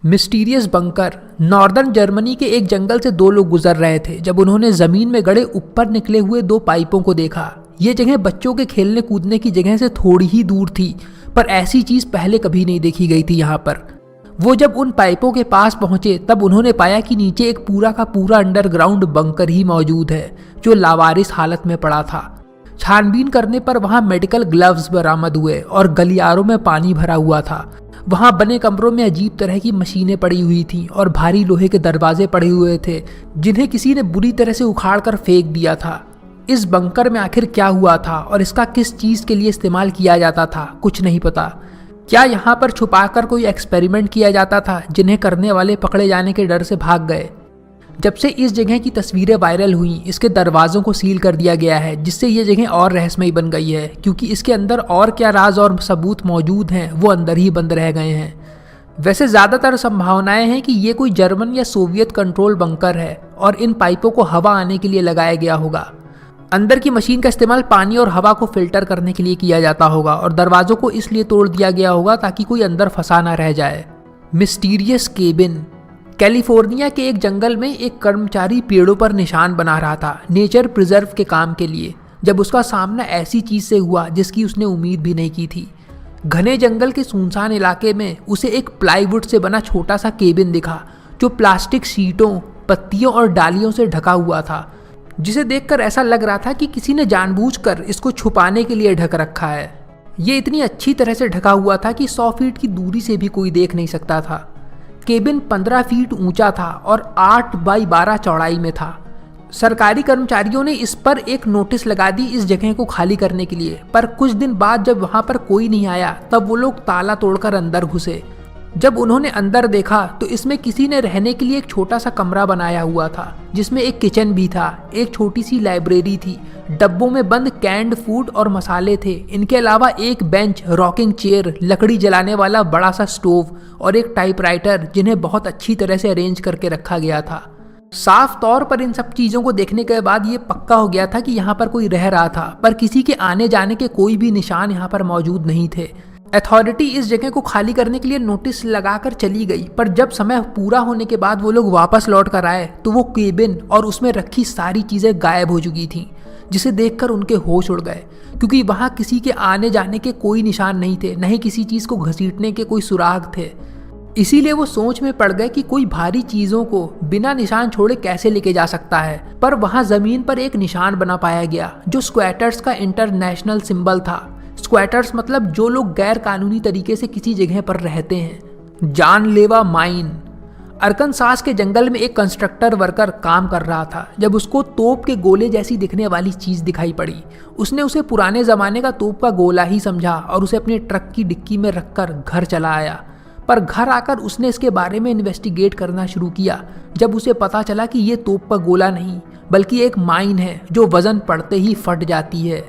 Mysterious bunker. Northern Germany के एक जंगल से दो लोग गुजर रहे थे जब उन्होंने जमीन में गड़े ऊपर निकले हुए दो पाइपों को देखा। ये जगह बच्चों के खेलने कूदने की जगह से थोड़ी ही दूर थी, पर ऐसी चीज पहले कभी नहीं देखी गई थी यहाँ पर। वो जब उन पाइपों के पास पहुंचे तब उन्होंने पाया कि नीचे एक पूरा का पूरा अंडरग्राउंड बंकर ही मौजूद है जो लावारिस हालत में पड़ा था। छानबीन करने पर वहां मेडिकल ग्लव्स बरामद हुए और गलियारों में पानी भरा हुआ था। वहां बने कमरों में अजीब तरह की मशीनें पड़ी हुई थीं और भारी लोहे के दरवाजे पड़े हुए थे जिन्हें किसी ने बुरी तरह से उखाड़ कर फेंक दिया था। इस बंकर में आखिर क्या हुआ था और इसका किस चीज के लिए इस्तेमाल किया जाता था, कुछ नहीं पता। क्या यहाँ पर छुपाकर कोई एक्सपेरिमेंट किया जाता था जिन्हें करने वाले पकड़े जाने के डर से भाग गए? जब से इस जगह की तस्वीरें वायरल हुई, इसके दरवाजों को सील कर दिया गया है जिससे ये जगह और रहस्यमयी बन गई है, क्योंकि इसके अंदर और क्या राज और सबूत मौजूद हैं वो अंदर ही बंद रह गए हैं। वैसे ज़्यादातर संभावनाएं हैं कि ये कोई जर्मन या सोवियत कंट्रोल बंकर है और इन पाइपों को हवा आने के लिए लगाया गया होगा। अंदर की मशीन का इस्तेमाल पानी और हवा को फिल्टर करने के लिए किया जाता होगा और दरवाजों को इसलिए तोड़ दिया गया होगा ताकि कोई अंदर फंसा ना रह जाए। Mysterious cabin. कैलिफोर्निया के एक जंगल में एक कर्मचारी पेड़ों पर निशान बना रहा था नेचर प्रिजर्व के काम के लिए, जब उसका सामना ऐसी चीज से हुआ जिसकी उसने उम्मीद भी नहीं की थी। घने जंगल के सुनसान इलाके में उसे एक प्लाईवुड से बना छोटा सा केबिन दिखा जो प्लास्टिक शीटों, पत्तियों और डालियों से ढका हुआ था, जिसे देखकर ऐसा लग रहा था कि किसी ने जानबूझकर इसको छुपाने के लिए ढक रखा है। ये इतनी अच्छी तरह से ढका हुआ था कि 100 फीट की दूरी से भी कोई देख नहीं सकता था। केबिन 15 फीट ऊंचा था और 8 बाई 12 चौड़ाई में था। सरकारी कर्मचारियों ने इस पर एक नोटिस लगा दी इस जगह को खाली करने के लिए, पर कुछ दिन बाद जब वहां पर कोई नहीं आया तब वो लोग ताला तोड़कर अंदर घुसे। जब उन्होंने अंदर देखा तो इसमें किसी ने रहने के लिए एक छोटा सा कमरा बनाया हुआ था जिसमें एक किचन भी था, एक छोटी सी लाइब्रेरी थी, डब्बों में बंद कैंड फूड और मसाले थे। इनके अलावा एक बेंच, रॉकिंग चेयर, लकड़ी जलाने वाला बड़ा सा स्टोव और एक टाइपराइटर जिन्हें बहुत अच्छी तरह से अरेंज करके रखा गया था। साफ तौर पर इन सब चीजों को देखने के बाद ये पक्का हो गया था कि यहाँ पर कोई रह रहा था, पर किसी के आने जाने के कोई भी निशान यहाँ पर मौजूद नहीं थे। अथॉरिटी इस जगह को खाली करने के लिए नोटिस लगाकर चली गई, पर जब समय पूरा होने के बाद वो लोग वापस लौट कर आए तो वो केबिन और उसमें रखी सारी चीजें गायब हो चुकी थीं, जिसे देखकर उनके होश उड़ गए, क्योंकि वहां किसी के आने जाने के कोई निशान नहीं थे, न ही किसी चीज को घसीटने के कोई सुराग थे। इसीलिए वो सोच में पड़ गए कि कोई भारी चीजों को बिना निशान छोड़े कैसे लेके जा सकता है। पर वहां जमीन पर एक निशान बना पाया गया जो स्क्वैटर्स का इंटरनेशनल सिंबल था। स्क्वैटर्स मतलब जो लोग गैर कानूनी तरीके से किसी जगह पर रहते हैं। जानलेवा माइन। अरकनसास के जंगल में एक कंस्ट्रक्टर वर्कर काम कर रहा था जब उसको तोप के गोले जैसी दिखने वाली चीज दिखाई पड़ी। उसने उसे पुराने जमाने का तोप का गोला ही समझा और उसे अपने ट्रक की डिक्की में रखकर घर चला आया। पर घर आकर उसने इसके बारे में इन्वेस्टिगेट करना शुरू किया जब उसे पता चला कि ये तोप का गोला नहीं बल्कि एक माइन है जो वजन पड़ते ही फट जाती है।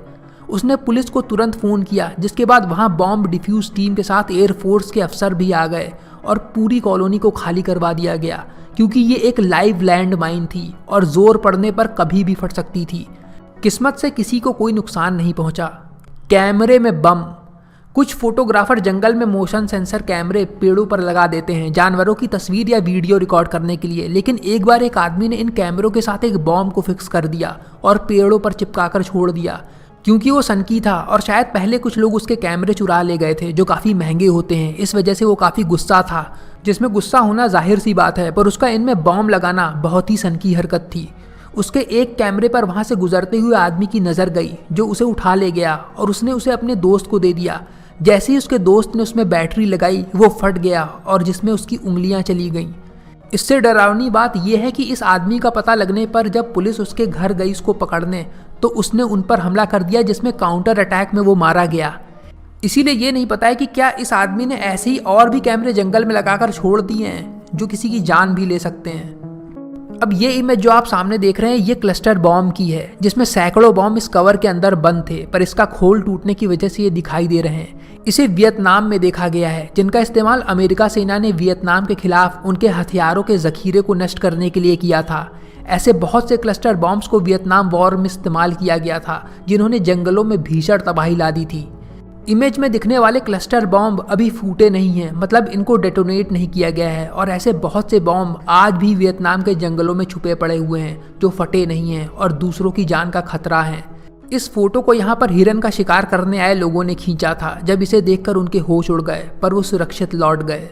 उसने पुलिस को तुरंत फ़ोन किया, जिसके बाद वहां बॉम्ब डिफ्यूज टीम के साथ एयरफोर्स के अफसर भी आ गए और पूरी कॉलोनी को खाली करवा दिया गया, क्योंकि ये एक लाइव लैंड माइन थी और जोर पड़ने पर कभी भी फट सकती थी। किस्मत से किसी को कोई नुकसान नहीं पहुंचा। कैमरे में बम। कुछ फोटोग्राफर जंगल में मोशन सेंसर कैमरे पेड़ों पर लगा देते हैं जानवरों की तस्वीर या वीडियो रिकॉर्ड करने के लिए, लेकिन एक बार एक आदमी ने इन कैमरों के साथ एक बॉम्ब को फिक्स कर दिया और पेड़ों पर चिपकाकर छोड़ दिया, क्योंकि वो सनकी था और शायद पहले कुछ लोग उसके कैमरे चुरा ले गए थे जो काफ़ी महंगे होते हैं। इस वजह से वो काफ़ी गुस्सा था, जिसमें गुस्सा होना जाहिर सी बात है, पर उसका इनमें बॉम्ब लगाना बहुत ही सनकी हरकत थी। उसके एक कैमरे पर वहाँ से गुजरते हुए आदमी की नज़र गई जो उसे उठा ले गया और उसने उसे अपने दोस्त को दे दिया। जैसे ही उसके दोस्त ने उसमें बैटरी लगाई वो फट गया और जिसमें उसकी उंगलियाँ चली गईं। इससे डरावनी बात यह है कि इस आदमी का पता लगने पर जब पुलिस उसके घर गई उसको पकड़ने, तो उसने उन पर हमला कर दिया जिसमें काउंटर अटैक में वो मारा गया। इसीलिए ये नहीं पता है कि क्या इस आदमी ने ऐसे ही और भी कैमरे जंगल में लगाकर छोड़ दिए हैं जो किसी की जान भी ले सकते हैं। अब ये इमेज जो आप सामने देख रहे हैं ये क्लस्टर बॉम्ब की है, जिसमें सैकड़ों बॉम्ब इस कवर के अंदर बंद थे, पर इसका खोल टूटने की वजह से ये दिखाई दे रहे हैं। इसे वियतनाम में देखा गया है, जिनका इस्तेमाल अमेरिका सेना ने वियतनाम के खिलाफ उनके हथियारों के जखीरे को नष्ट करने के लिए किया था। ऐसे बहुत से क्लस्टर बॉम्ब्स को वियतनाम वॉर में इस्तेमाल किया गया था, जिन्होंने जंगलों में भीषण तबाही ला दी थी। इमेज में दिखने वाले क्लस्टर बॉम्ब अभी फूटे नहीं हैं, मतलब इनको डेटोनेट नहीं किया गया है। और ऐसे बहुत से बॉम्ब आज भी वियतनाम के जंगलों में छुपे पड़े हुए हैं जो फटे नहीं हैं और दूसरों की जान का खतरा है। इस फोटो को यहाँ पर हिरन का शिकार करने आए लोगों ने खींचा था। जब इसे देखकर उनके होश उड़ गए, पर वो सुरक्षित लौट गए।